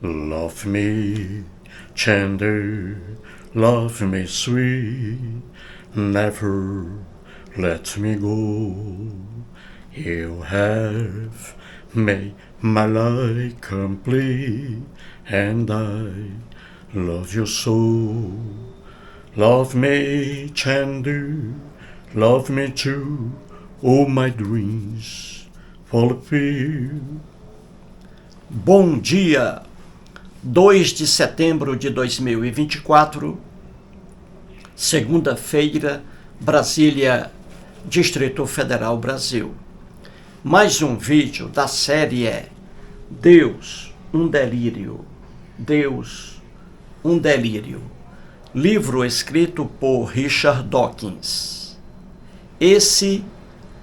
Love me tender, love me sweet, never let me go. You have made my life complete, and I love you so. Love me tender, love me true, all my dreams fulfill. Bom dia! 2 de setembro de 2024, segunda-feira, Brasília, Distrito Federal, Brasil. Mais um vídeo da série é Deus, um delírio. Deus, um delírio. Livro escrito por Richard Dawkins. Esse,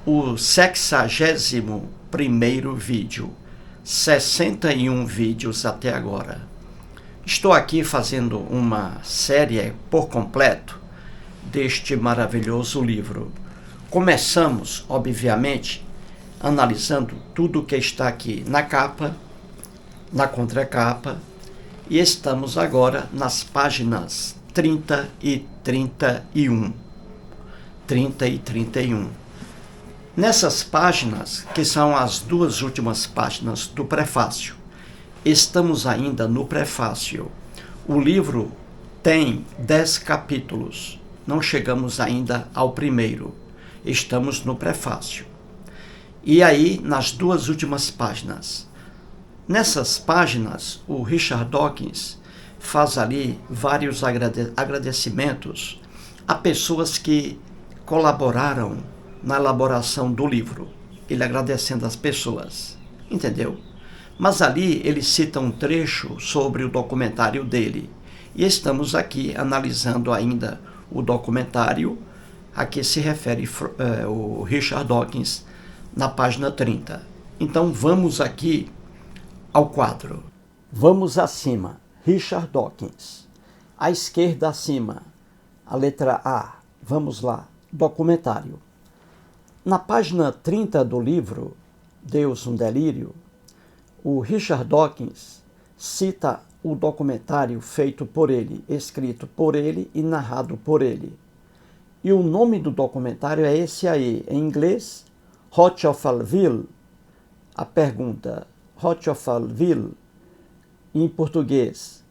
o 61º vídeo. 61 vídeos até agora. Estou aqui fazendo uma série por completo deste maravilhoso livro. Começamos, obviamente, analisando tudo que está aqui na capa, na contracapa, e estamos agora nas páginas 30 e 31. 30 e 31. Nessas páginas, que são as duas últimas páginas do prefácio, estamos ainda no prefácio. O livro tem 10 capítulos, não chegamos ainda ao primeiro, estamos no prefácio. E aí, nas duas últimas páginas. Nessas páginas, o Richard Dawkins faz ali vários agradecimentos a pessoas que colaboraram na elaboração do livro, ele agradecendo as pessoas, entendeu? Mas ali ele cita um trecho sobre o documentário dele, e estamos aqui analisando ainda o documentário a que se refere o Richard Dawkins na página 30. Então vamos aqui ao quadro. Vamos acima, Richard Dawkins. À esquerda acima, a letra A. Vamos lá, documentário. Na página 30 do livro, Deus, um delírio, o Richard Dawkins cita o documentário feito por ele, escrito por ele e narrado por ele. E o nome do documentário é esse aí, em inglês, Heart of Alville. A pergunta, Heart of Alville, em português,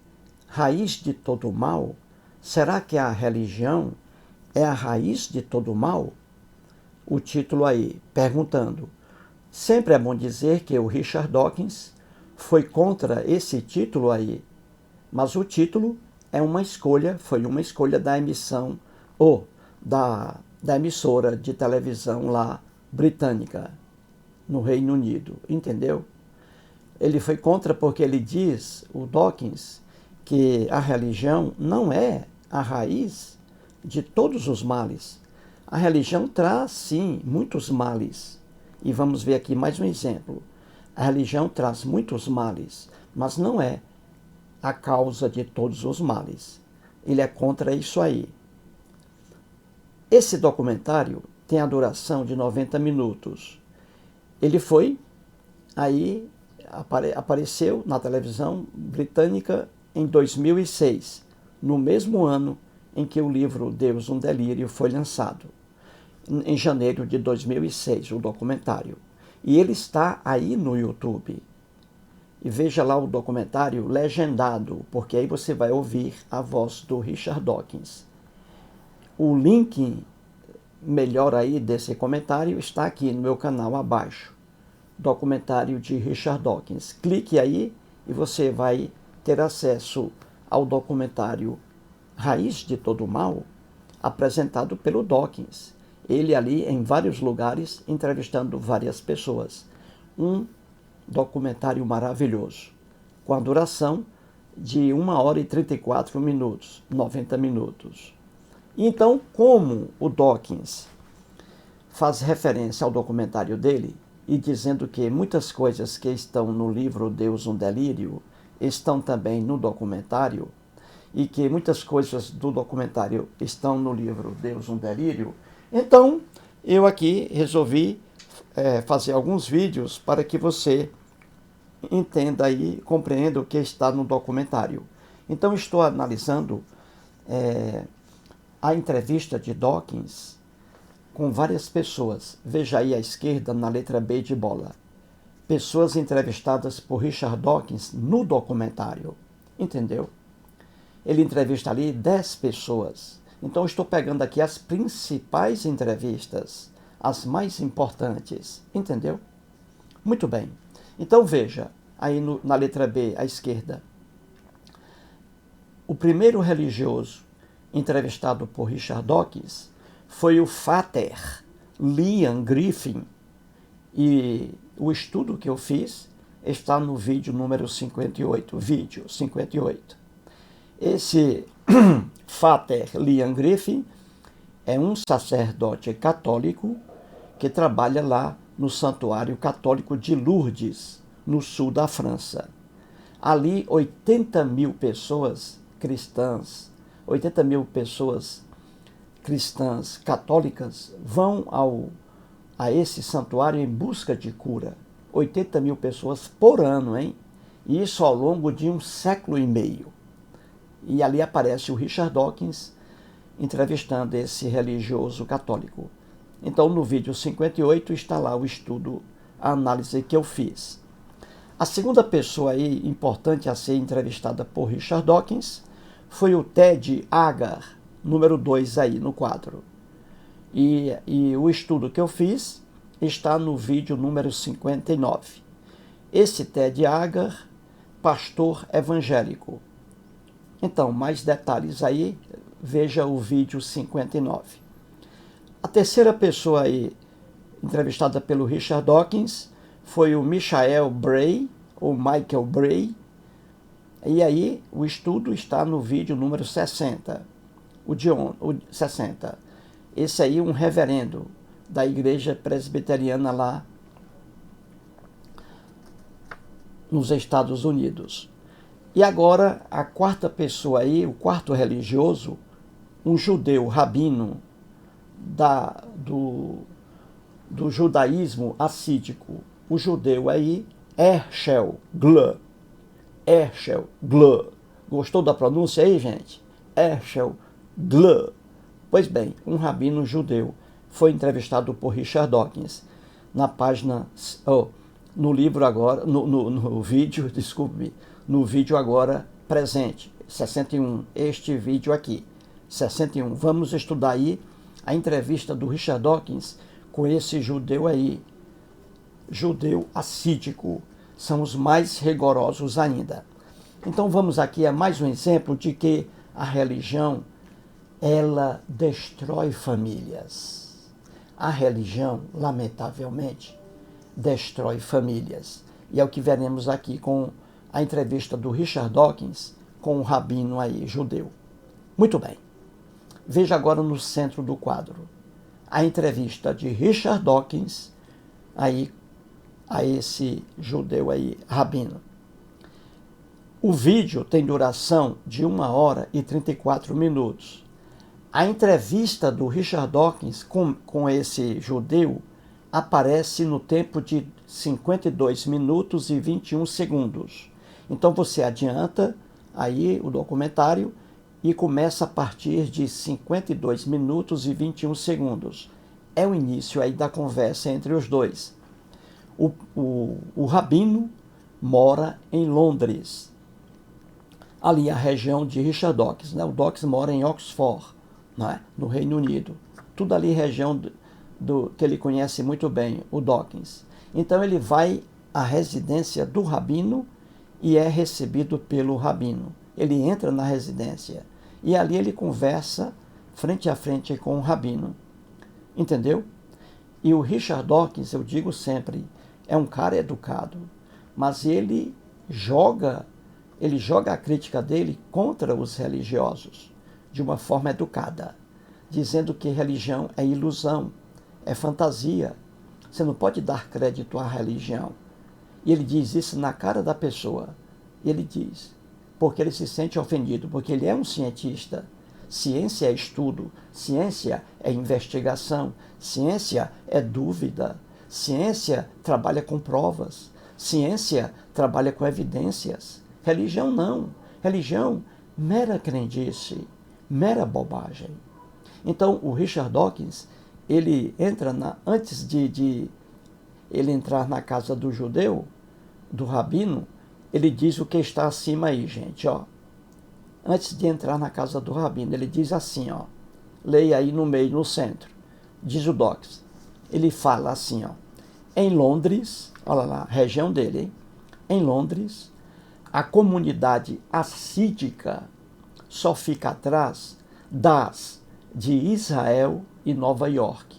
raiz de todo mal? Será que a religião é a raiz de todo mal? O título aí, perguntando. Sempre é bom dizer que o Richard Dawkins foi contra esse título aí, mas o título é uma escolha, foi uma escolha da emissão, ou da emissora de televisão lá, britânica, no Reino Unido, entendeu? Ele foi contra porque ele diz, o Dawkins, que a religião não é a raiz de todos os males. A religião traz, sim, muitos males. E vamos ver aqui mais um exemplo. A religião traz muitos males, mas não é a causa de todos os males. Ele é contra isso aí. Esse documentário tem a duração de 90 minutos. Ele foi, aí apareceu na televisão britânica em 2006, no mesmo ano em que o livro Deus, um delírio foi lançado. Em janeiro de 2006, o documentário. E ele está aí no YouTube. E veja lá o documentário legendado, porque aí você vai ouvir a voz do Richard Dawkins. O link melhor aí desse comentário está aqui no meu canal abaixo. Documentário de Richard Dawkins. Clique aí e você vai ter acesso ao documentário Raiz de Todo Mal, apresentado pelo Dawkins. Ele ali em vários lugares, entrevistando várias pessoas. Um documentário maravilhoso, com a duração de 1 hora e 34 minutos, 90 minutos. Então, como o Dawkins faz referência ao documentário dele, e dizendo que muitas coisas que estão no livro Deus, um delírio, estão também no documentário, e que muitas coisas do documentário estão no livro Deus, um delírio, então eu aqui resolvi fazer alguns vídeos para que você entenda aí, compreenda o que está no documentário. Então, estou analisando a entrevista de Dawkins com várias pessoas. Veja aí à esquerda, na letra B de bola. Pessoas entrevistadas por Richard Dawkins no documentário. Entendeu? Ele entrevista ali 10 pessoas. Então, estou pegando aqui as principais entrevistas, as mais importantes. Entendeu? Muito bem. Então, veja, aí na letra B, à esquerda. O primeiro religioso entrevistado por Richard Dawkins foi o Frater Liam Griffin. E o estudo que eu fiz está no vídeo número 58, vídeo 58. Esse Frater Liam Griffin é um sacerdote católico que trabalha lá no Santuário Católico de Lourdes, no sul da França. Ali, 80 mil pessoas cristãs, 80 mil pessoas cristãs católicas vão a esse santuário em busca de cura. 80 mil pessoas por ano, hein? E isso ao longo de 1 século e meio. E ali aparece o Richard Dawkins entrevistando esse religioso católico. Então, no vídeo 58 está lá o estudo, a análise que eu fiz. A segunda pessoa aí importante a ser entrevistada por Richard Dawkins foi o Ted Agar, número 2 aí no quadro. E o estudo que eu fiz está no vídeo número 59. Esse Ted Agar, pastor evangélico. Então, mais detalhes aí, veja o vídeo 59. A terceira pessoa aí entrevistada pelo Richard Dawkins foi o Michael Bray, ou Michael Bray. E aí, o estudo está no vídeo número 60. O 60. Esse aí, um reverendo da igreja presbiteriana lá nos Estados Unidos. E agora, a quarta pessoa aí, o quarto religioso, um judeu rabino do judaísmo assídico. O judeu aí, Herschel Glue. Herschel Glue. Gostou da pronúncia aí, gente? Herschel Glue. Pois bem, um rabino judeu foi entrevistado por Richard Dawkins na página, no livro agora, no vídeo, desculpe-me, no vídeo agora presente, 61, este vídeo aqui, 61. Vamos estudar aí a entrevista do Richard Dawkins com esse judeu aí, judeu assídico. São os mais rigorosos ainda. Então vamos aqui a mais um exemplo de que a religião, ela destrói famílias. A religião, lamentavelmente, destrói famílias. E é o que veremos aqui com a entrevista do Richard Dawkins com o rabino aí, judeu. Muito bem. Veja agora no centro do quadro a entrevista de Richard Dawkins aí a esse judeu aí, rabino. O vídeo tem duração de 1 hora e 34 minutos. A entrevista do Richard Dawkins com esse judeu aparece no tempo de 52 minutos e 21 segundos. Então você adianta aí o documentário e começa a partir de 52 minutos e 21 segundos. É o início aí da conversa entre os dois. O rabino mora em Londres, ali a região de Richard Dawkins, né? O Dawkins mora em Oxford, né? No Reino Unido. Tudo ali região que ele conhece muito bem, o Dawkins. Então ele vai à residência do rabino e é recebido pelo rabino. Ele entra na residência e ali ele conversa frente a frente com o rabino. Entendeu? E o Richard Dawkins, eu digo sempre, é um cara educado, mas ele joga a crítica dele contra os religiosos, de uma forma educada, dizendo que religião é ilusão, é fantasia. Você não pode dar crédito à religião. E ele diz isso na cara da pessoa. Ele diz, porque ele se sente ofendido, porque ele é um cientista. Ciência é estudo, ciência é investigação, ciência é dúvida, ciência trabalha com provas, Ciência trabalha com evidências. Religião não. Religião, mera crendice, mera bobagem. Então, o Richard Dawkins, ele entra antes de ele entrar na casa do judeu, do rabino, ele diz o que está acima aí, gente, ó. Antes de entrar na casa do rabino, ele diz assim, ó. Leia aí no meio, no centro. Diz o Dawkins. Ele fala assim, ó. Em Londres, olha lá, região dele, hein? Em Londres, a comunidade assídica só fica atrás das de Israel e Nova York.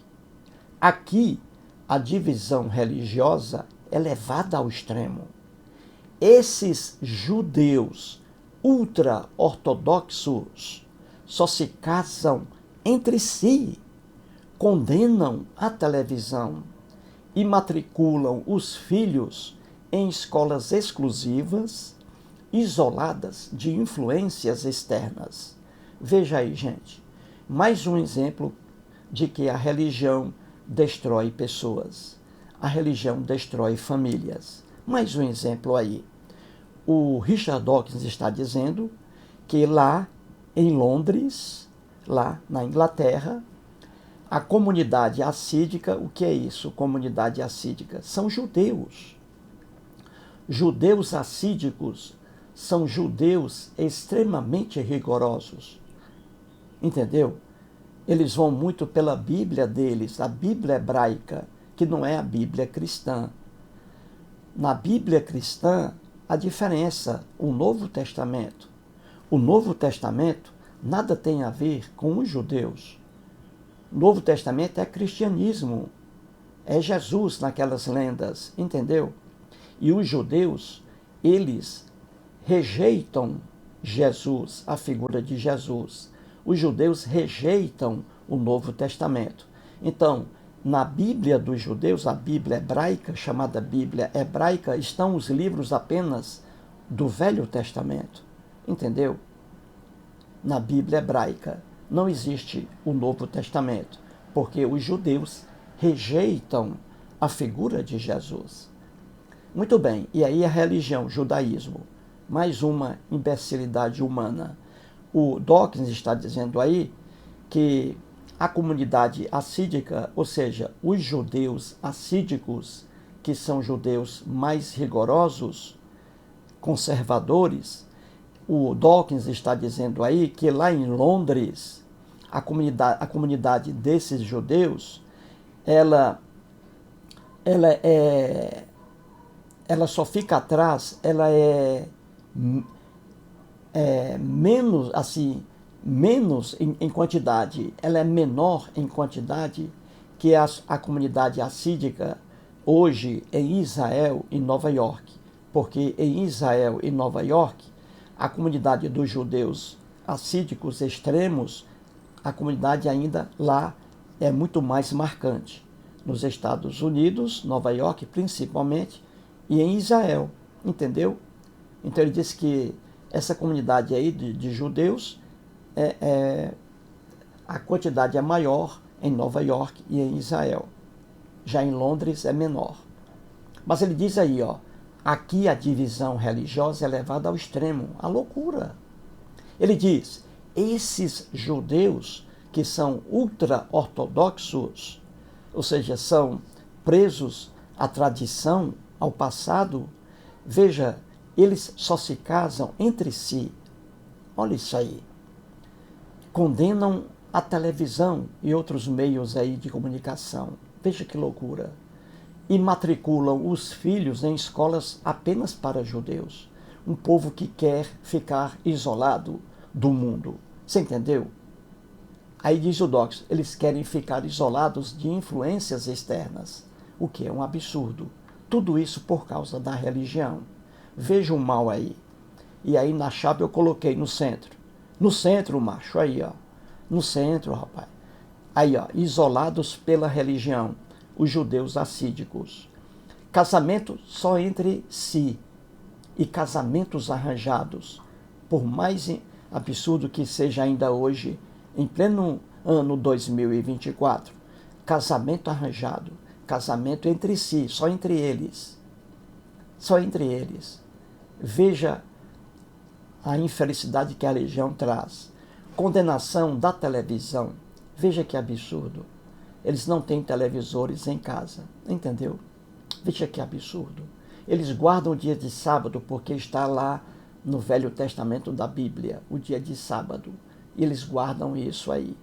Aqui, a divisão religiosa é levada ao extremo. Esses judeus ultra-ortodoxos só se casam entre si, condenam a televisão e matriculam os filhos em escolas exclusivas, isoladas de influências externas. Veja aí, gente, mais um exemplo de que a religião destrói pessoas. A religião destrói famílias. Mais um exemplo aí. O Richard Dawkins está dizendo que lá em Londres, lá na Inglaterra, a comunidade assídica, o que é isso, comunidade assídica? São judeus. Judeus assídicos são judeus extremamente rigorosos. Entendeu? Eles vão muito pela Bíblia deles, a Bíblia hebraica, que não é a Bíblia cristã. Na Bíblia cristã, a diferença, o Novo Testamento. O Novo Testamento nada tem a ver com os judeus. O Novo Testamento é cristianismo, é Jesus naquelas lendas, entendeu? E os judeus, eles rejeitam Jesus, a figura de Jesus. Os judeus rejeitam o Novo Testamento. Então, na Bíblia dos judeus, a Bíblia hebraica, chamada Bíblia hebraica, estão os livros apenas do Velho Testamento. Entendeu? Na Bíblia hebraica não existe o Novo Testamento, porque os judeus rejeitam a figura de Jesus. Muito bem, e aí a religião, judaísmo, mais uma imbecilidade humana. O Dawkins está dizendo aí que a comunidade assídica, ou seja, os judeus assídicos, que são judeus mais rigorosos, conservadores, o Dawkins está dizendo aí que lá em Londres, a comunidade desses judeus, ela só fica atrás, ela é menos, assim, menos em quantidade, ela é menor em quantidade que a comunidade assídica hoje em Israel e Nova York. Porque em Israel e Nova York, a comunidade dos judeus assídicos extremos, a comunidade ainda lá é muito mais marcante. Nos Estados Unidos, Nova York principalmente, e em Israel, entendeu? Então ele disse que essa comunidade aí de judeus, a quantidade é maior em Nova York e em Israel. Já em Londres é menor. Mas ele diz aí, ó, aqui a divisão religiosa é levada ao extremo, à loucura. Ele diz, esses judeus que são ultra-ortodoxos, ou seja, são presos à tradição, ao passado, veja, eles só se casam entre si. Olha isso aí. Condenam a televisão e outros meios aí de comunicação. Veja que loucura. E matriculam os filhos em escolas apenas para judeus. Um povo que quer ficar isolado do mundo. Você entendeu? Aí diz o Dawkins, eles querem ficar isolados de influências externas, o que é um absurdo. Tudo isso por causa da religião. Veja o mal aí. E aí na chave eu coloquei no centro. No centro, macho, aí, ó. No centro, rapaz. Aí, ó, isolados pela religião, os judeus assídicos. Casamento só entre si. E casamentos arranjados. Por mais absurdo que seja ainda hoje, em pleno ano 2024, casamento arranjado, casamento entre si, só entre eles. só entre eles. Veja a infelicidade que a religião traz. Condenação da televisão. Veja que absurdo. Eles não têm televisores em casa, entendeu? Veja que absurdo. Eles guardam o dia de sábado porque está lá no Velho Testamento da Bíblia, o dia de sábado. E eles guardam isso aí.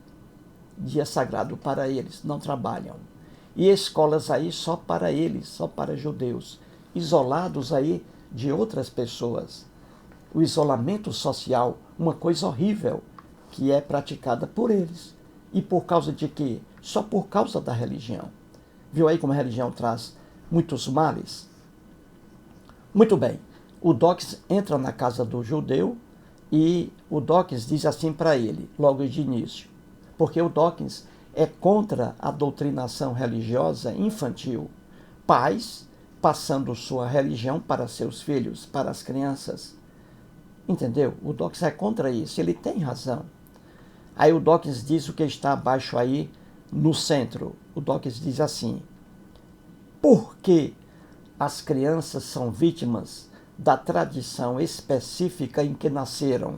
Dia sagrado para eles, não trabalham. E escolas aí só para eles, só para judeus, isolados aí de outras pessoas. O isolamento social, uma coisa horrível, que é praticada por eles. E por causa de quê? Só por causa da religião. Viu aí como a religião traz muitos males? Muito bem. O Dawkins entra na casa do judeu e o Dawkins diz assim para ele, logo de início. Porque o Dawkins é contra a doutrinação religiosa infantil. Pais passando sua religião para seus filhos, para as crianças. Entendeu? O Dawkins é contra isso. Ele tem razão. Aí o Dawkins diz o que está abaixo aí no centro. O Dawkins diz assim: por que as crianças são vítimas da tradição específica em que nasceram,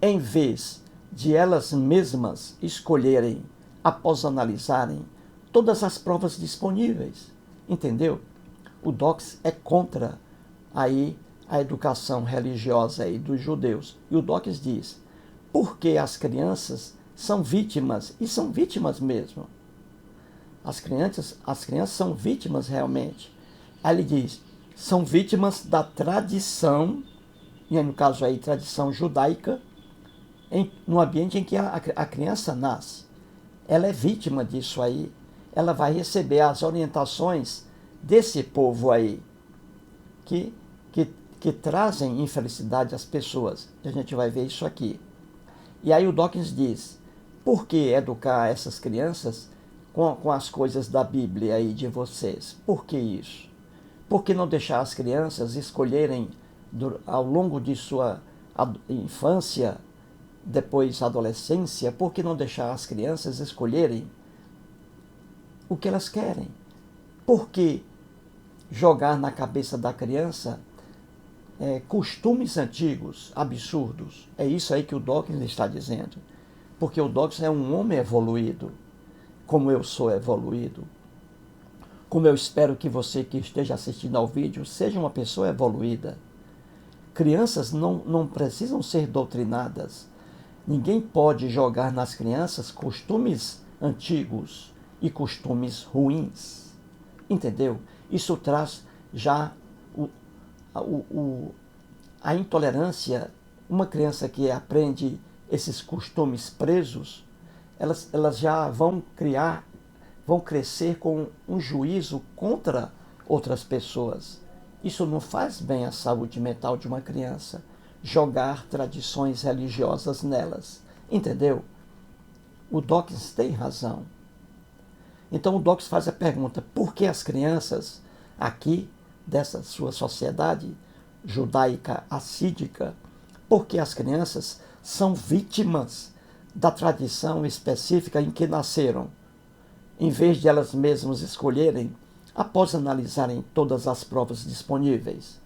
em vez de elas mesmas escolherem, após analisarem todas as provas disponíveis? Entendeu? O Dawkins é contra aí a educação religiosa aí dos judeus. E o Dawkins diz: porque as crianças são vítimas, e são vítimas mesmo. As crianças são vítimas realmente. Aí ele diz, são vítimas da tradição, e no caso aí, tradição judaica, no ambiente em que a criança nasce. Ela é vítima disso aí. Ela vai receber as orientações desse povo aí, que trazem infelicidade às pessoas. E a gente vai ver isso aqui. E aí o Dawkins diz, por que educar essas crianças com as coisas da Bíblia aí de vocês? Por que isso? Por que não deixar as crianças escolherem ao longo de sua infância, depois adolescência, por que não deixar as crianças escolherem o que elas querem? Por que jogar na cabeça da criança costumes antigos, absurdos? É isso aí que o Dawkins está dizendo. Porque o Dawkins é um homem evoluído, como eu sou evoluído. Como eu espero que você que esteja assistindo ao vídeo seja uma pessoa evoluída. Crianças não precisam ser doutrinadas. Ninguém pode jogar nas crianças costumes antigos e costumes ruins. Entendeu? Isso traz já a intolerância. Uma criança que aprende esses costumes presos, elas já vão crescer com um juízo contra outras pessoas. Isso não faz bem à saúde mental de uma criança, jogar tradições religiosas nelas. Entendeu? O Dawkins tem razão. Então o Dawkins faz a pergunta, por que as crianças aqui, dessa sua sociedade judaica assídica, por que as crianças são vítimas da tradição específica em que nasceram, em vez de elas mesmas escolherem, após analisarem todas as provas disponíveis?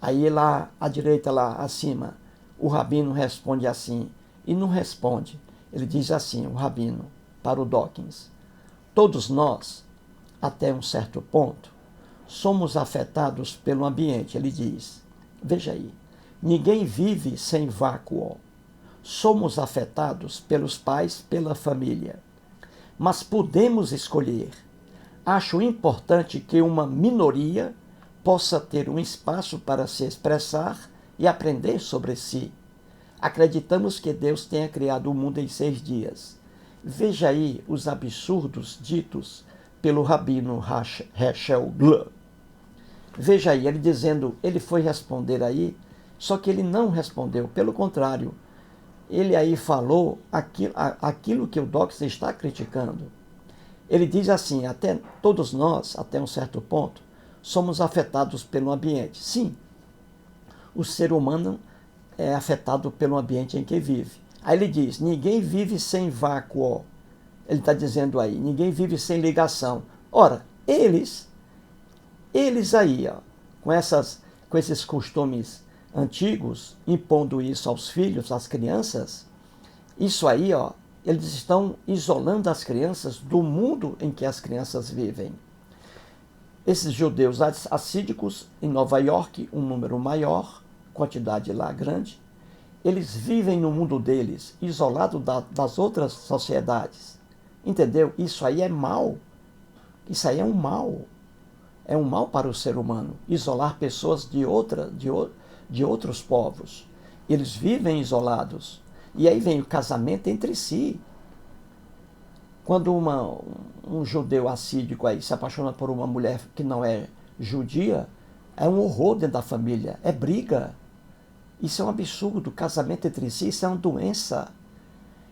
Aí lá à direita, lá acima, o rabino responde assim, e não responde. Ele diz assim, o rabino, para o Dawkins: todos nós, até um certo ponto, somos afetados pelo ambiente. Ele diz, veja aí, ninguém vive sem vácuo. Somos afetados pelos pais, pela família. Mas podemos escolher. Acho importante que uma minoria possa ter um espaço para se expressar e aprender sobre si. Acreditamos que Deus tenha criado o mundo em 6 dias. Veja aí os absurdos ditos pelo rabino Heschel Gluck. Veja aí, ele dizendo, ele foi responder aí, só que ele não respondeu, pelo contrário, ele aí falou aquilo que o Dawkins está criticando. Ele diz assim, até todos nós, até um certo ponto, somos afetados pelo ambiente. Sim, o ser humano é afetado pelo ambiente em que vive. Aí ele diz, ninguém vive sem vácuo. Ele está dizendo aí, ninguém vive sem ligação. Ora, eles aí, ó, com esses costumes antigos, impondo isso aos filhos, às crianças, isso aí, ó, eles estão isolando as crianças do mundo em que as crianças vivem. Esses judeus assídicos em Nova York, um número maior, quantidade lá grande, eles vivem no mundo deles, isolado das outras sociedades. Entendeu? Isso aí é mal. Isso aí é um mal. É um mal para o ser humano, isolar pessoas de outros povos. Eles vivem isolados. E aí vem o casamento entre si. Quando um judeu assídico aí se apaixona por uma mulher que não é judia, é um horror dentro da família, é briga. Isso é um absurdo. Casamento entre si, isso é uma doença.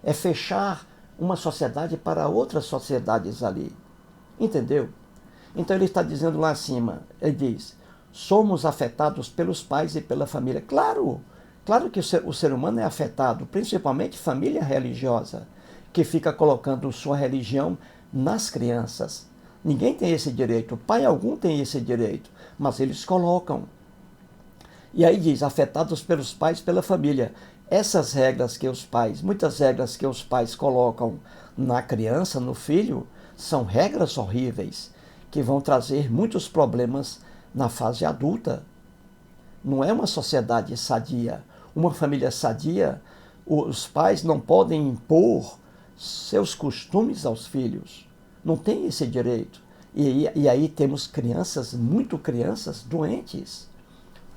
É fechar uma sociedade para outras sociedades ali. Entendeu? Então ele está dizendo lá acima, ele diz, somos afetados pelos pais e pela família. Claro que o ser humano é afetado, principalmente família religiosa, que fica colocando sua religião nas crianças. Ninguém tem esse direito, pai algum tem esse direito, mas eles colocam. E aí diz, afetados pelos pais e pela família. Essas regras que os pais, muitas regras que os pais colocam na criança, no filho, são regras horríveis, que vão trazer muitos problemas na fase adulta. Não é uma sociedade sadia. Uma família sadia, os pais não podem impor seus costumes aos filhos. Não tem esse direito. E aí temos crianças doentes,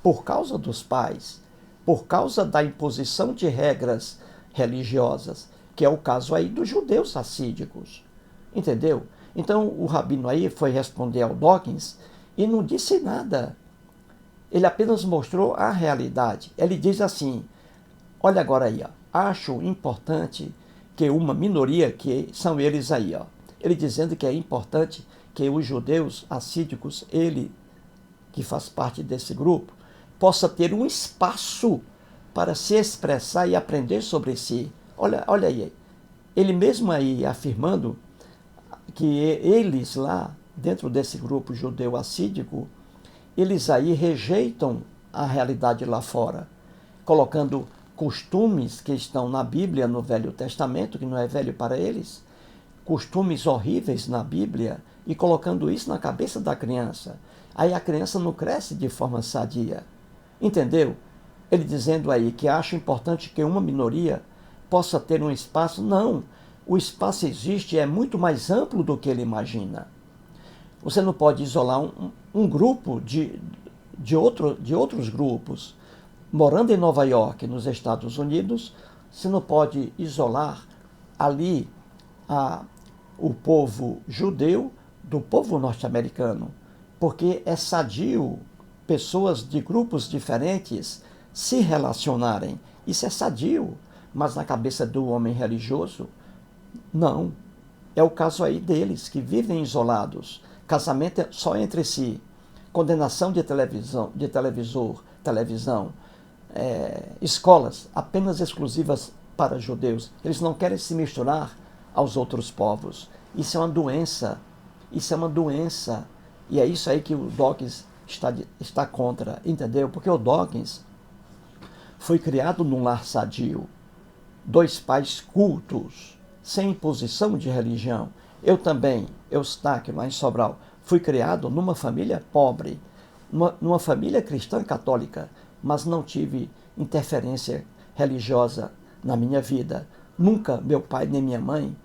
por causa dos pais, por causa da imposição de regras religiosas, que é o caso aí dos judeus assídicos. Entendeu? Então o rabino aí foi responder ao Dawkins e não disse nada. Ele apenas mostrou a realidade. Ele diz assim, olha agora aí, ó, acho importante que uma minoria, que são eles aí, ó, ele dizendo que é importante que os judeus assídicos, ele que faz parte desse grupo, possa ter um espaço para se expressar e aprender sobre si. Olha aí, ele mesmo aí afirmando que eles lá, dentro desse grupo judeu assídico, eles aí rejeitam a realidade lá fora, colocando costumes que estão na Bíblia, no Velho Testamento, que não é velho para eles, costumes horríveis na Bíblia, e colocando isso na cabeça da criança. Aí a criança não cresce de forma sadia. Entendeu? Ele dizendo aí que acha importante que uma minoria possa ter um espaço. Não, o espaço existe e é muito mais amplo do que ele imagina. Você não pode isolar um grupo de outros grupos. Morando em Nova York, nos Estados Unidos, você não pode isolar ali o povo judeu do povo norte-americano, porque é sadio pessoas de grupos diferentes se relacionarem. Isso é sadio, mas na cabeça do homem religioso, não. É o caso aí deles, que vivem isolados. Casamento só entre si. Condenação de televisão, escolas apenas exclusivas para judeus. Eles não querem se misturar aos outros povos. Isso é uma doença. Isso é uma doença. E é isso aí que o Dawkins está contra, entendeu? Porque o Dawkins foi criado num lar sadio. 2 pais cultos, sem imposição de religião. Eu também, Eustáquio, lá em Sobral, fui criado numa família pobre, numa família cristã católica, mas não tive interferência religiosa na minha vida. Nunca meu pai nem minha mãe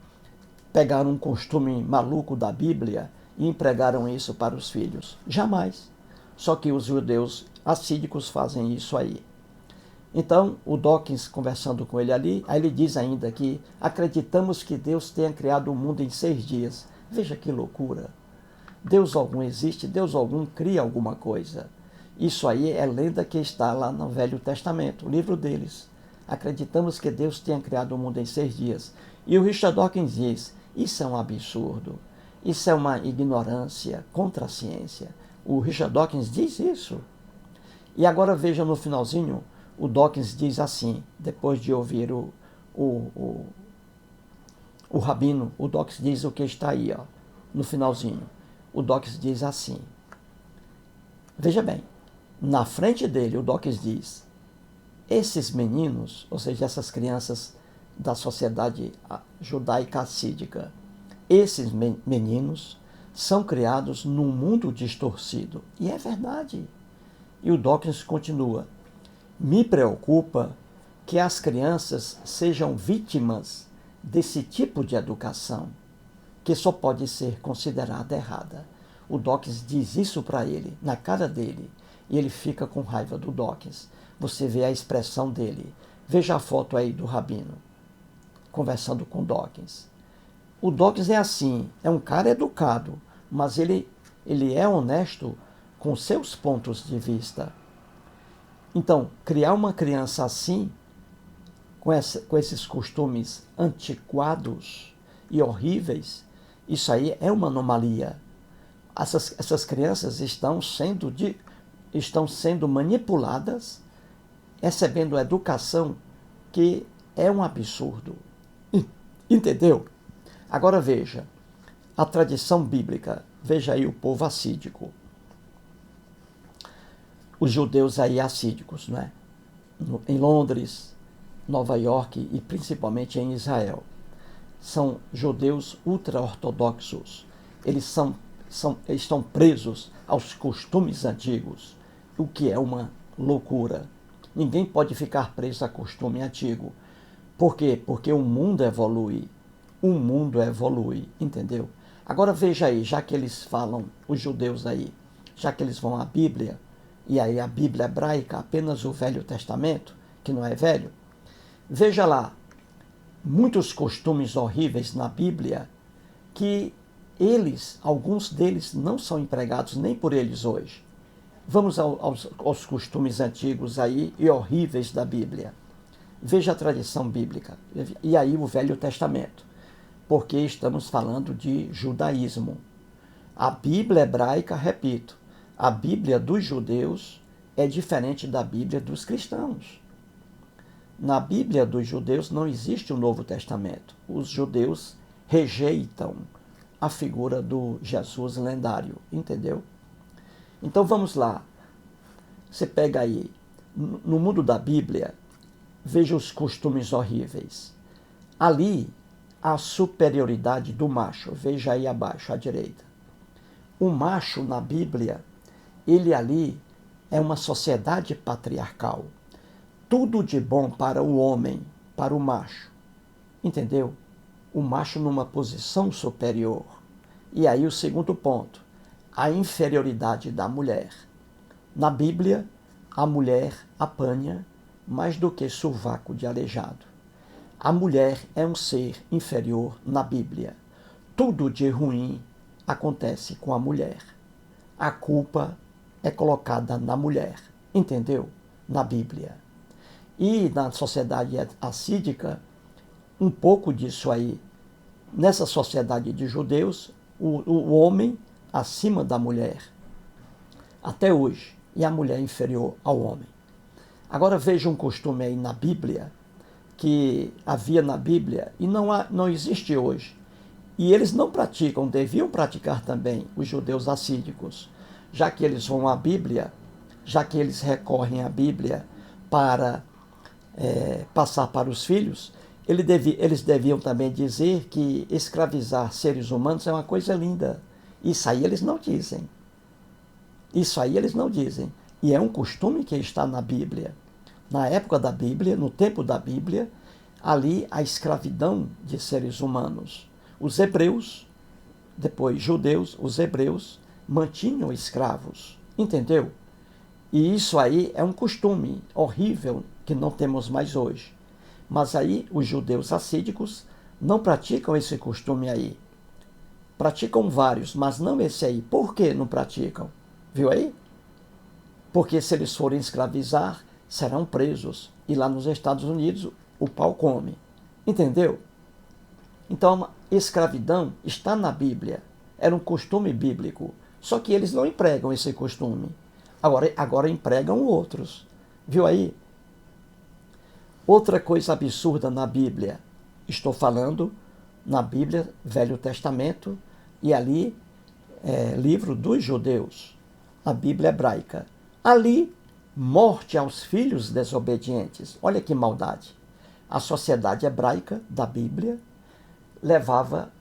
pegaram um costume maluco da Bíblia e empregaram isso para os filhos. Jamais. Só que os judeus assídicos fazem isso aí. Então, o Dawkins, conversando com ele ali, aí ele diz ainda que acreditamos que Deus tenha criado o mundo em 6 dias. Veja que loucura. Deus algum existe, Deus algum cria alguma coisa. Isso aí é lenda que está lá no Velho Testamento, o livro deles. Acreditamos que Deus tenha criado o mundo em 6 dias. E o Richard Dawkins diz, isso é um absurdo, isso é uma ignorância contra a ciência. O Richard Dawkins diz isso. E agora veja no finalzinho, o Dawkins diz assim, depois de ouvir o rabino, o Dawkins diz o que está aí, ó, no finalzinho. O Dawkins diz assim, veja bem, Na frente dele, o Dawkins diz, esses meninos, ou seja, essas crianças da sociedade judaica assídica, esses meninos são criados num mundo distorcido. E é verdade. E o Dawkins continua, me preocupa que as crianças sejam vítimas desse tipo de educação, que só pode ser considerada errada. O Dawkins diz isso para ele, na cara dele, e ele fica com raiva do Dawkins. Você vê a expressão dele. Veja a foto aí do Rabino, conversando com o Dawkins. O Dawkins é assim, é um cara educado, mas ele é honesto com seus pontos de vista. Então, criar uma criança assim, com esses costumes antiquados e horríveis, isso aí é uma anomalia. Essas crianças estão sendo manipuladas, recebendo educação que é um absurdo. Entendeu? Agora veja, a tradição bíblica, veja aí o povo assídico. Os judeus aí assídicos, não é? Em Londres, Nova York e principalmente em Israel. São judeus ultra-ortodoxos. Eles estão presos aos costumes antigos, o que é uma loucura. Ninguém pode ficar preso a costume antigo. Por quê? Porque o mundo evolui. O mundo evolui, entendeu? Agora veja aí, já que eles falam, os judeus aí, já que eles vão à Bíblia, e aí a Bíblia hebraica, apenas o Velho Testamento, que não é velho, veja lá, muitos costumes horríveis na Bíblia que alguns deles não são empregados nem por eles hoje. Vamos aos costumes antigos aí e horríveis da Bíblia. Veja a tradição bíblica, e aí o Velho Testamento, porque estamos falando de judaísmo. A Bíblia hebraica, repito, a Bíblia dos judeus é diferente da Bíblia dos cristãos. Na Bíblia dos judeus não existe o Novo Testamento. Os judeus rejeitam a figura do Jesus lendário, entendeu? Então vamos lá. Você pega aí, no mundo da Bíblia, veja os costumes horríveis. Ali, a superioridade do macho. Veja aí abaixo, à direita. O macho na Bíblia, ele ali é uma sociedade patriarcal. Tudo de bom para o homem, para o macho. Entendeu? O macho numa posição superior. E aí o segundo ponto, a inferioridade da mulher. Na Bíblia, a mulher apanha mais do que sovaco de aleijado. A mulher é um ser inferior na Bíblia. Tudo de ruim acontece com a mulher. A culpa é colocada na mulher, entendeu? Na Bíblia. E na sociedade assídica, um pouco disso aí. Nessa sociedade de judeus, o homem acima da mulher, até hoje, e a mulher inferior ao homem. Agora veja um costume aí na Bíblia, que havia na Bíblia e não existe hoje. E eles não praticam, deviam praticar também, os judeus assídicos, já que eles vão à Bíblia, já que eles recorrem à Bíblia para passar para os filhos, eles deviam também dizer que escravizar seres humanos é uma coisa linda. Isso aí eles não dizem. Isso aí eles não dizem. E é um costume que está na Bíblia. Na época da Bíblia, no tempo da Bíblia, ali a escravidão de seres humanos. Os hebreus, depois judeus, os hebreus, mantinham escravos. Entendeu? E isso aí é um costume horrível que não temos mais hoje. Mas aí os judeus assídicos não praticam esse costume aí. Praticam vários, mas não esse aí. Por que não praticam? Viu aí? Porque se eles forem escravizar, serão presos. E lá nos Estados Unidos, o pau come. Entendeu? Então, escravidão está na Bíblia. Era um costume bíblico. Só que eles não empregam esse costume. Agora empregam outros. Viu aí? Outra coisa absurda na Bíblia. Estou falando na Bíblia, Velho Testamento, e ali livro dos judeus, a Bíblia hebraica. Ali, morte aos filhos desobedientes. Olha que maldade. A sociedade hebraica da Bíblia levava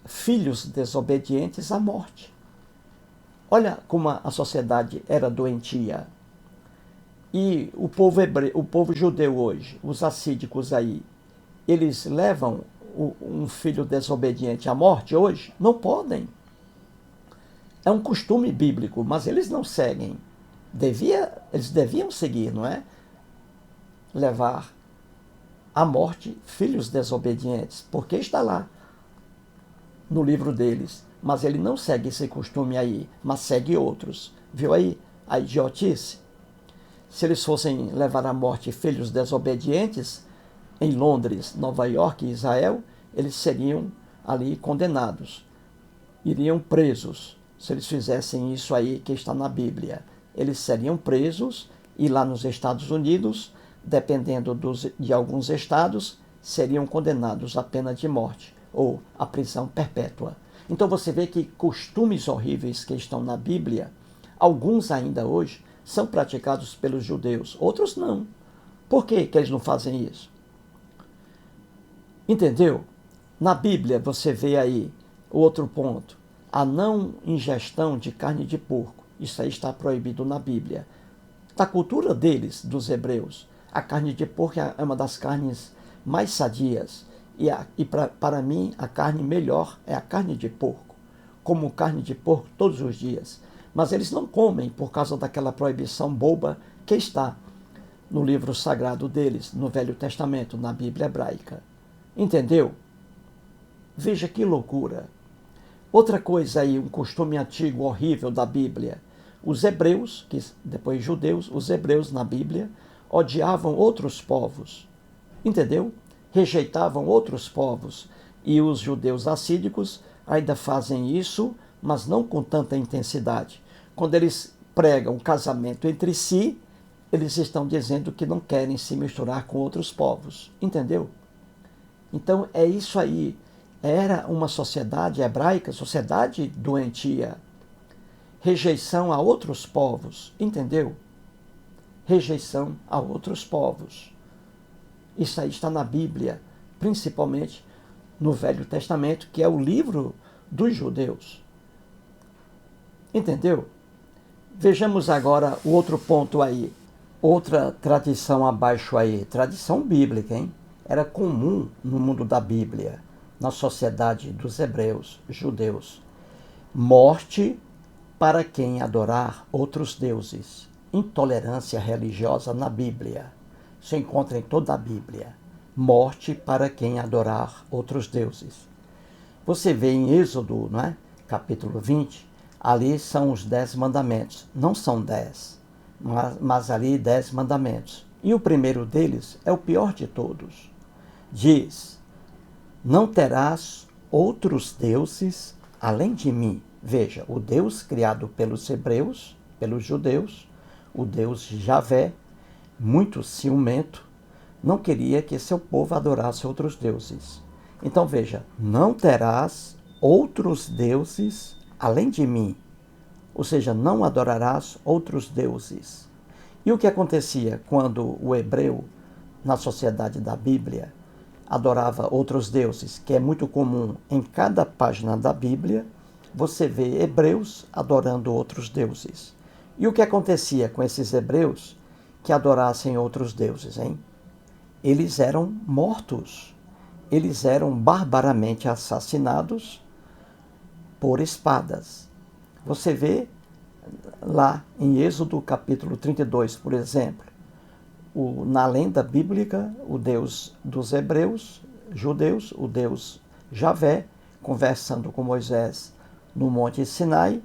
filhos desobedientes à morte. Olha como a sociedade era doentia. E o povo judeu hoje, os assídicos aí, eles levam um filho desobediente à morte hoje? Não podem. É um costume bíblico, mas eles não seguem. Eles deviam seguir, não é? Levar à morte filhos desobedientes, porque está lá no livro deles. Mas ele não segue esse costume aí, mas segue outros. Viu aí a idiotice? Se eles fossem levar à morte filhos desobedientes, em Londres, Nova York e Israel, eles seriam ali condenados. Iriam presos. Se eles fizessem isso aí que está na Bíblia, eles seriam presos e lá nos Estados Unidos, dependendo de alguns estados, seriam condenados à pena de morte ou à prisão perpétua. Então você vê que costumes horríveis que estão na Bíblia, alguns ainda hoje, são praticados pelos judeus, outros não. Por que eles não fazem isso? Entendeu? Na Bíblia você vê aí outro ponto, a não ingestão de carne de porco. Isso aí está proibido na Bíblia. Da cultura deles, dos hebreus, a carne de porco é uma das carnes mais sadias. E para mim, a carne melhor é a carne de porco. Como carne de porco todos os dias. Mas eles não comem por causa daquela proibição boba que está no livro sagrado deles, no Velho Testamento, na Bíblia hebraica. Entendeu? Veja que loucura. Outra coisa aí, um costume antigo, horrível da Bíblia. Os hebreus, que depois judeus, os hebreus na Bíblia, odiavam outros povos. Entendeu? Rejeitavam outros povos. E os judeus assídicos ainda fazem isso, mas não com tanta intensidade. Quando eles pregam casamento entre si, eles estão dizendo que não querem se misturar com outros povos. Entendeu? Então é isso aí. Era uma sociedade hebraica, sociedade doentia. Rejeição a outros povos. Entendeu? Rejeição a outros povos. Isso aí está na Bíblia, principalmente no Velho Testamento, que é o livro dos judeus. Entendeu? Vejamos agora o outro ponto aí. Outra tradição abaixo aí. Tradição bíblica, hein? Era comum no mundo da Bíblia, na sociedade dos hebreus, judeus. Morte para quem adorar outros deuses. Intolerância religiosa na Bíblia. Se encontra em toda a Bíblia. Morte para quem adorar outros deuses. Você vê em Êxodo, não é? Capítulo 20, ali são os 10 mandamentos. Não são 10, mas ali 10 mandamentos. E o primeiro deles é o pior de todos. Diz: não terás outros deuses além de mim. Veja, o Deus criado pelos hebreus, pelos judeus, o Deus Javé, muito ciumento, não queria que seu povo adorasse outros deuses. Então veja, não terás outros deuses além de mim. Ou seja, não adorarás outros deuses. E o que acontecia quando o hebreu, na sociedade da Bíblia, adorava outros deuses, que é muito comum em cada página da Bíblia, você vê hebreus adorando outros deuses. E o que acontecia com esses hebreus que adorassem outros deuses, hein? Eles eram mortos. Eles eram barbaramente assassinados por espadas. Você vê lá em Êxodo capítulo 32, por exemplo, na lenda bíblica, o Deus dos hebreus, judeus, o Deus Javé, conversando com Moisés no Monte Sinai,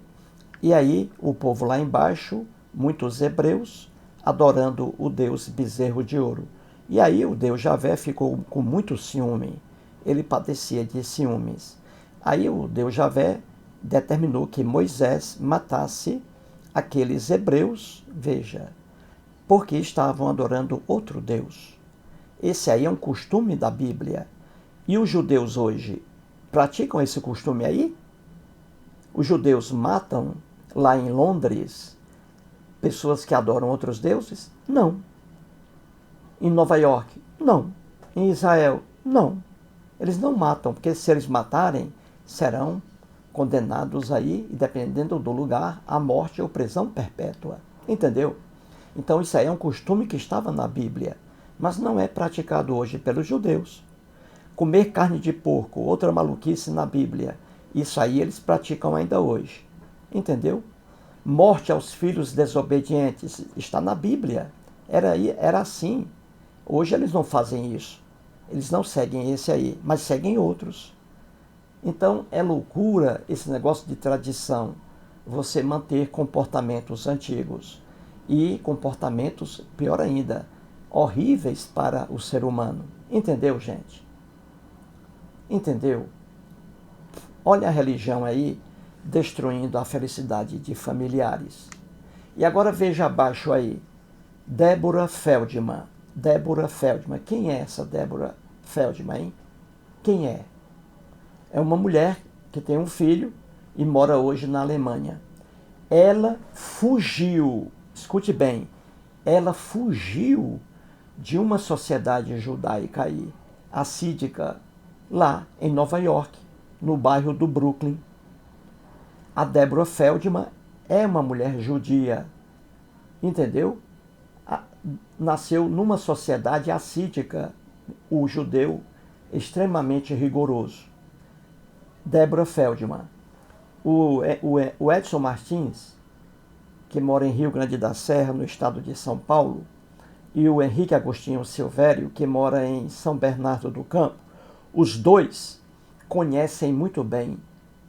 e aí o povo lá embaixo, muitos hebreus, adorando o Deus bezerro de ouro. E aí o Deus Javé ficou com muito ciúme, ele padecia de ciúmes. Aí o Deus Javé determinou que Moisés matasse aqueles hebreus, veja, porque estavam adorando outro Deus. Esse aí é um costume da Bíblia. E os judeus hoje praticam esse costume aí? Os judeus matam lá em Londres pessoas que adoram outros deuses? Não. Em Nova York? Não. Em Israel? Não. Eles não matam, porque se eles matarem, serão condenados aí, dependendo do lugar, à morte ou prisão perpétua. Entendeu? Então isso aí é um costume que estava na Bíblia, mas não é praticado hoje pelos judeus. Comer carne de porco, outra maluquice na Bíblia, isso aí eles praticam ainda hoje. Entendeu? Morte aos filhos desobedientes, está na Bíblia. Era assim. Hoje eles não fazem isso. Eles não seguem esse aí, mas seguem outros. Então é loucura esse negócio de tradição, você manter comportamentos antigos e comportamentos, pior ainda, horríveis para o ser humano. Entendeu, gente? Entendeu? Olha a religião aí destruindo a felicidade de familiares. E agora veja abaixo aí, Deborah Feldman. Deborah Feldman. Quem é essa Deborah Feldman, hein? Quem é? É uma mulher que tem um filho e mora hoje na Alemanha. Ela fugiu, escute bem, ela fugiu de uma sociedade judaica aí, assídica, lá em Nova York, no bairro do Brooklyn. A Deborah Feldman é uma mulher judia, entendeu? Nasceu numa sociedade assídica, o judeu extremamente rigoroso. Deborah Feldman. O Edson Martins, que mora em Rio Grande da Serra, no estado de São Paulo, e o Henrique Agostinho Silvério, que mora em São Bernardo do Campo, os dois conhecem muito bem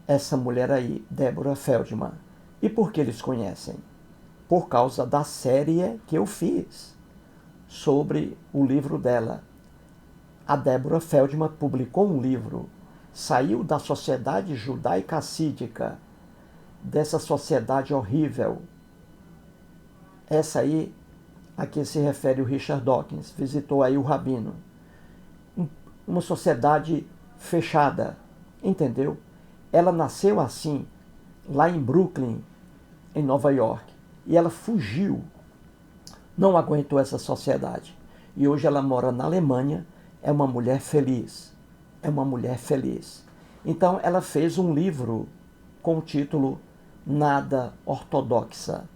essa mulher aí, Deborah Feldman. E por que eles conhecem? Por causa da série que eu fiz sobre o livro dela. A Deborah Feldman publicou um livro, saiu da sociedade judaica assídica, dessa sociedade horrível. Essa aí, a que se refere o Richard Dawkins, visitou aí o Rabino. Uma sociedade fechada, entendeu? Ela nasceu assim, lá em Brooklyn, em Nova York, e ela fugiu, não aguentou essa sociedade. E hoje ela mora na Alemanha, é uma mulher feliz. É uma mulher feliz. Então ela fez um livro com o título Nada Ortodoxa.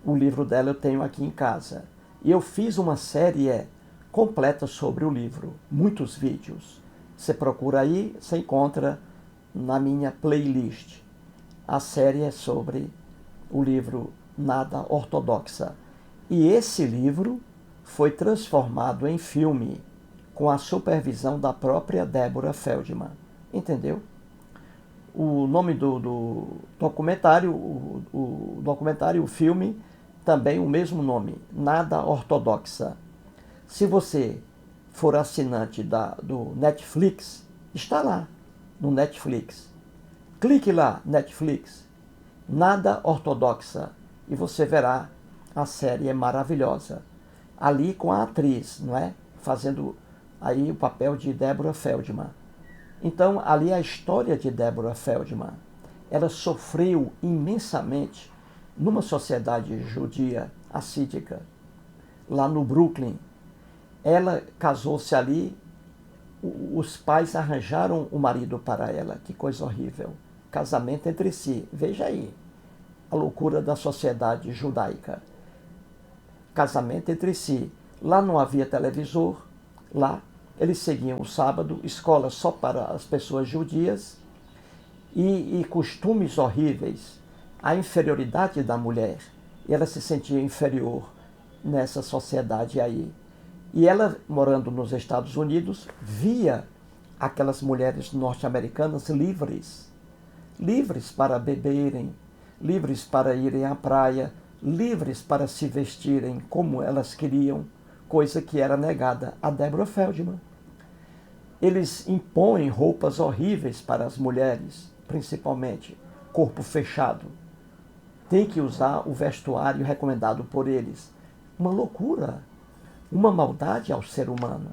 O livro dela eu tenho aqui em casa. E eu fiz uma série completa sobre o livro, muitos vídeos. Você procura aí, você encontra na minha playlist. A série é sobre o livro Nada Ortodoxa. E esse livro foi transformado em filme com a supervisão da própria Deborah Feldman. Entendeu? O nome do documentário, o documentário, o filme, também o mesmo nome, Nada Ortodoxa. Se você for assinante do Netflix, está lá no Netflix. Clique lá, Netflix, Nada Ortodoxa, e você verá a série é maravilhosa. Ali com a atriz, não é? Fazendo aí o papel de Deborah Feldman. Então, ali é a história de Deborah Feldman. Ela sofreu imensamente numa sociedade judia assídica, lá no Brooklyn. Ela casou-se ali, os pais arranjaram o marido para ela. Que coisa horrível. Casamento entre si. Veja aí a loucura da sociedade judaica. Casamento entre si. Lá não havia televisor, lá eles seguiam o sábado, escola só para as pessoas judias e costumes horríveis, a inferioridade da mulher. E ela se sentia inferior nessa sociedade aí. E ela, morando nos Estados Unidos, via aquelas mulheres norte-americanas livres, livres para beberem, livres para irem à praia, livres para se vestirem como elas queriam, coisa que era negada a Deborah Feldman. Eles impõem roupas horríveis para as mulheres, principalmente corpo fechado. Tem que usar o vestuário recomendado por eles. Uma loucura, uma maldade ao ser humano.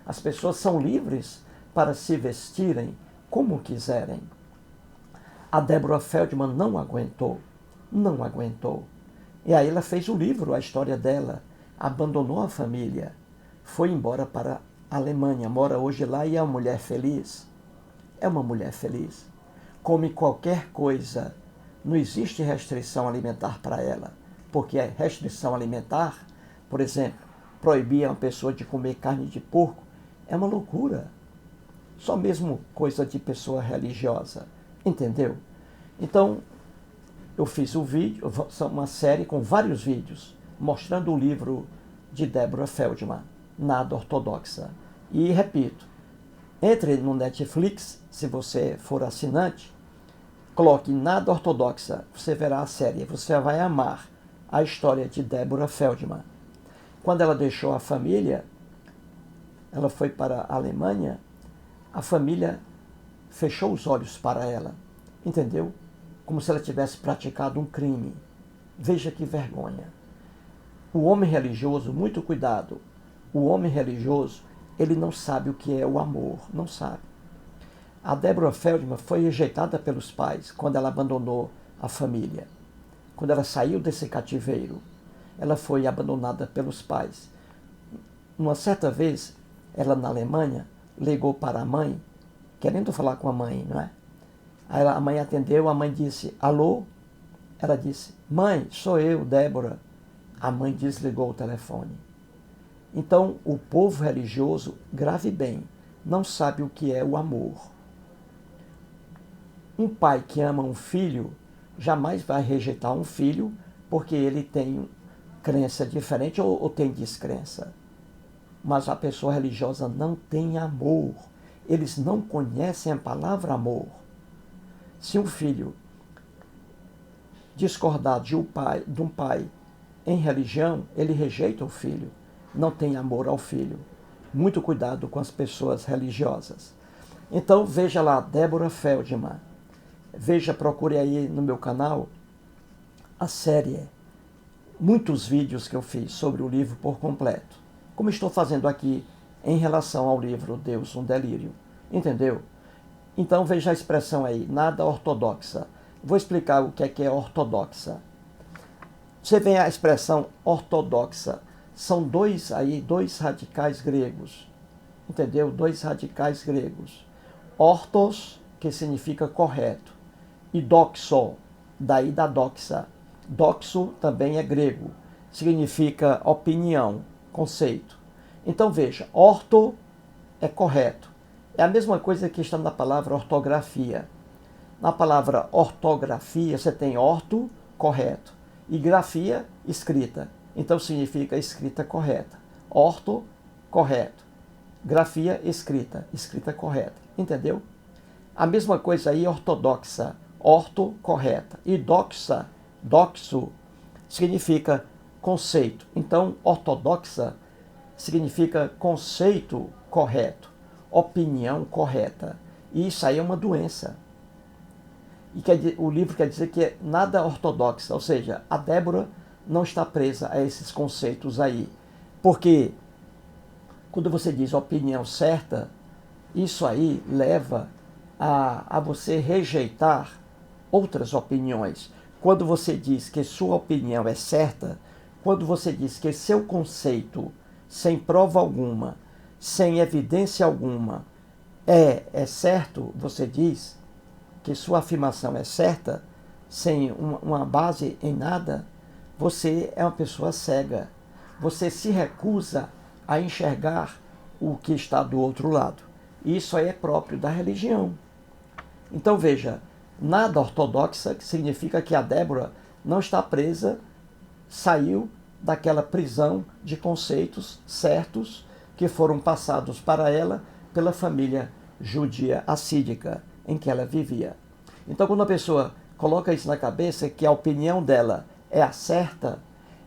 As pessoas são livres para se vestirem como quiserem. A Deborah Feldman não aguentou. E aí ela fez o livro, a história dela, abandonou a família, foi embora para a Alemanha, mora hoje lá e é uma mulher feliz. É uma mulher feliz. Come qualquer coisa, não existe restrição alimentar para ela, porque a restrição alimentar, por exemplo, proibir uma pessoa de comer carne de porco, é uma loucura. Só mesmo coisa de pessoa religiosa, entendeu? Então, eu fiz um vídeo, uma série com vários vídeos, mostrando o livro de Deborah Feldman, Nada Ortodoxa. E repito, entre no Netflix, se você for assinante, coloque Nada Ortodoxa, você verá a série, você vai amar a história de Deborah Feldman. Quando ela deixou a família, ela foi para a Alemanha, a família fechou os olhos para ela, entendeu? Como se ela tivesse praticado um crime. Veja que vergonha. O homem religioso, muito cuidado, o homem religioso, ele não sabe o que é o amor, não sabe. A Deborah Feldman foi rejeitada pelos pais quando ela abandonou a família. Quando ela saiu desse cativeiro, ela foi abandonada pelos pais. Uma certa vez, ela na Alemanha, ligou para a mãe, querendo falar com a mãe, não é? Aí a mãe atendeu, a mãe disse, alô? Ela disse, mãe, sou eu, Débora. A mãe desligou o telefone. Então, o povo religioso, grave bem, não sabe o que é o amor. Um pai que ama um filho, jamais vai rejeitar um filho porque ele tem crença diferente ou tem descrença. Mas a pessoa religiosa não tem amor. Eles não conhecem a palavra amor. Se um filho discordar de um pai em religião, ele rejeita o filho, não tem amor ao filho. Muito cuidado com as pessoas religiosas. Então veja lá, Deborah Feldman. Veja, procure aí no meu canal a série, muitos vídeos que eu fiz sobre o livro por completo. Como estou fazendo aqui em relação ao livro Deus, um Delírio. Entendeu? Então veja a expressão aí, nada ortodoxa. Vou explicar o que é ortodoxa. Você vê a expressão ortodoxa. São dois radicais gregos. Entendeu? Dois radicais gregos. Ortos, que significa correto. E doxo, daí da doxa. Doxo também é grego. Significa opinião, conceito. Então veja, orto é correto. É a mesma coisa que está na palavra ortografia. Na palavra ortografia, você tem orto, correto, e grafia, escrita. Então significa escrita correta. Orto, correto. Grafia, escrita, escrita correta. Entendeu? A mesma coisa aí, ortodoxa, orto, correta. E doxa, doxo, significa conceito. Então, ortodoxa significa conceito correto. Opinião correta. E isso aí é uma doença. E o livro quer dizer que é nada ortodoxa, ou seja, a Débora não está presa a esses conceitos aí. Porque quando você diz opinião certa, isso aí leva a você rejeitar outras opiniões. Quando você diz que sua opinião é certa, quando você diz que seu conceito, sem prova alguma, sem evidência alguma, é certo, você diz que sua afirmação é certa, sem uma base em nada, você é uma pessoa cega. Você se recusa a enxergar o que está do outro lado. Isso aí é próprio da religião. Então veja, nada ortodoxa, que significa que a Débora não está presa, saiu daquela prisão de conceitos certos que foram passados para ela pela família judia assídica em que ela vivia. Então, quando a pessoa coloca isso na cabeça, que a opinião dela é a certa,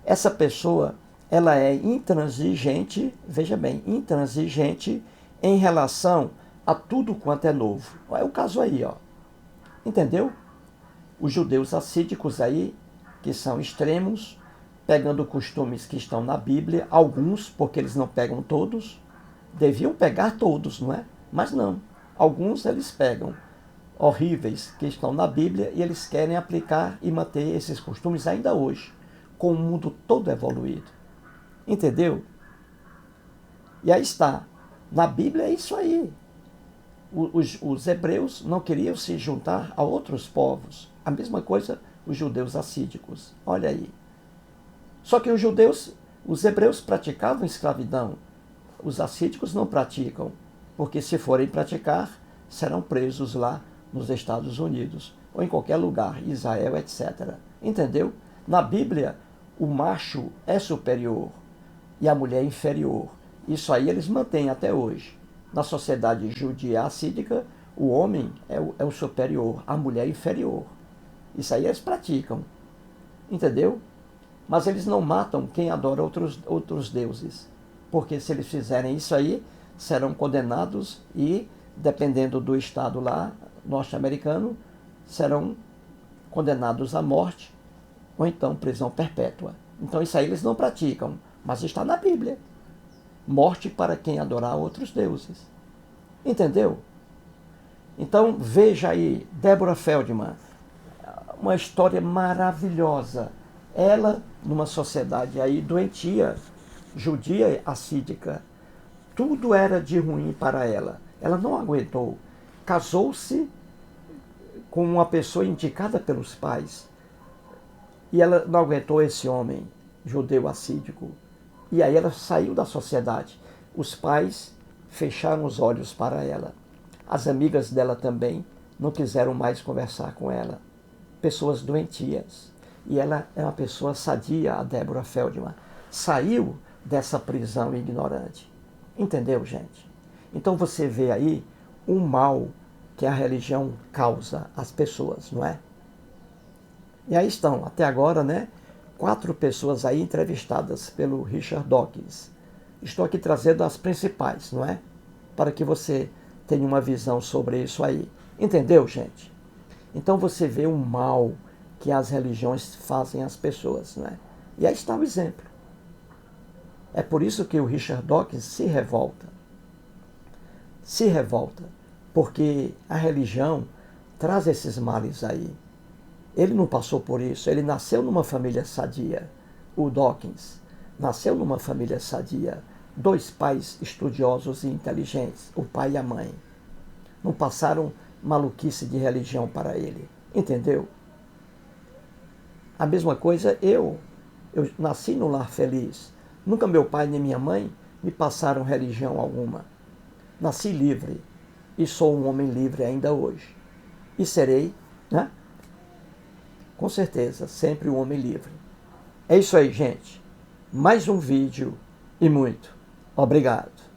essa pessoa ela é intransigente, veja bem, intransigente em relação a tudo quanto é novo. É o caso aí, ó. Entendeu? Os judeus assídicos aí, que são extremos, pegando costumes que estão na Bíblia, alguns, porque eles não pegam todos, deviam pegar todos, não é? Mas não. Alguns eles pegam horríveis que estão na Bíblia e eles querem aplicar e manter esses costumes ainda hoje. com o mundo todo evoluído. Entendeu? E aí está. Na Bíblia é isso aí. Os hebreus não queriam se juntar a outros povos. A mesma coisa os judeus assídicos. Olha aí. Só que os hebreus praticavam escravidão. Os assídicos não praticam, porque se forem praticar, serão presos lá nos Estados Unidos ou em qualquer lugar, Israel, etc. Entendeu? Na Bíblia, o macho é superior e a mulher é inferior. Isso aí eles mantêm até hoje. Na sociedade judia assídica, o homem é o superior, a mulher é inferior. Isso aí eles praticam. Entendeu? Mas eles não matam quem adora outros deuses. Porque se eles fizerem isso aí, serão condenados e, dependendo do estado lá, norte-americano, serão condenados à morte ou então prisão perpétua. Então isso aí eles não praticam, mas está na Bíblia. Morte para quem adorar outros deuses. Entendeu? Então veja aí, Deborah Feldman, uma história maravilhosa. Ela, numa sociedade aí doentia, judia assídica, tudo era de ruim para ela. Ela não aguentou. Casou-se com uma pessoa indicada pelos pais. E ela não aguentou esse homem judeu assídico. E aí ela saiu da sociedade. Os pais fecharam os olhos para ela. As amigas dela também não quiseram mais conversar com ela. Pessoas doentias. E ela é uma pessoa sadia, a Deborah Feldman. Saiu dessa prisão ignorante. Entendeu, gente? Então você vê aí o mal que a religião causa às pessoas, não é? E aí estão, até agora, né? 4 pessoas aí entrevistadas pelo Richard Dawkins. Estou aqui trazendo as principais, não é? Para que você tenha uma visão sobre isso aí. Entendeu, gente? Então você vê o mal que as religiões fazem às pessoas, não é? E aí está o exemplo. É por isso que o Richard Dawkins se revolta. Se revolta, porque a religião traz esses males aí. Ele não passou por isso, ele nasceu numa família sadia. O Dawkins nasceu numa família sadia. 2 pais estudiosos e inteligentes, o pai e a mãe. Não passaram maluquice de religião para ele. Entendeu? A mesma coisa eu nasci num lar feliz. Nunca meu pai nem minha mãe me passaram religião alguma. Nasci livre e sou um homem livre ainda hoje. E serei, né? Com certeza, sempre um homem livre. É isso aí, gente. Mais um vídeo e muito obrigado.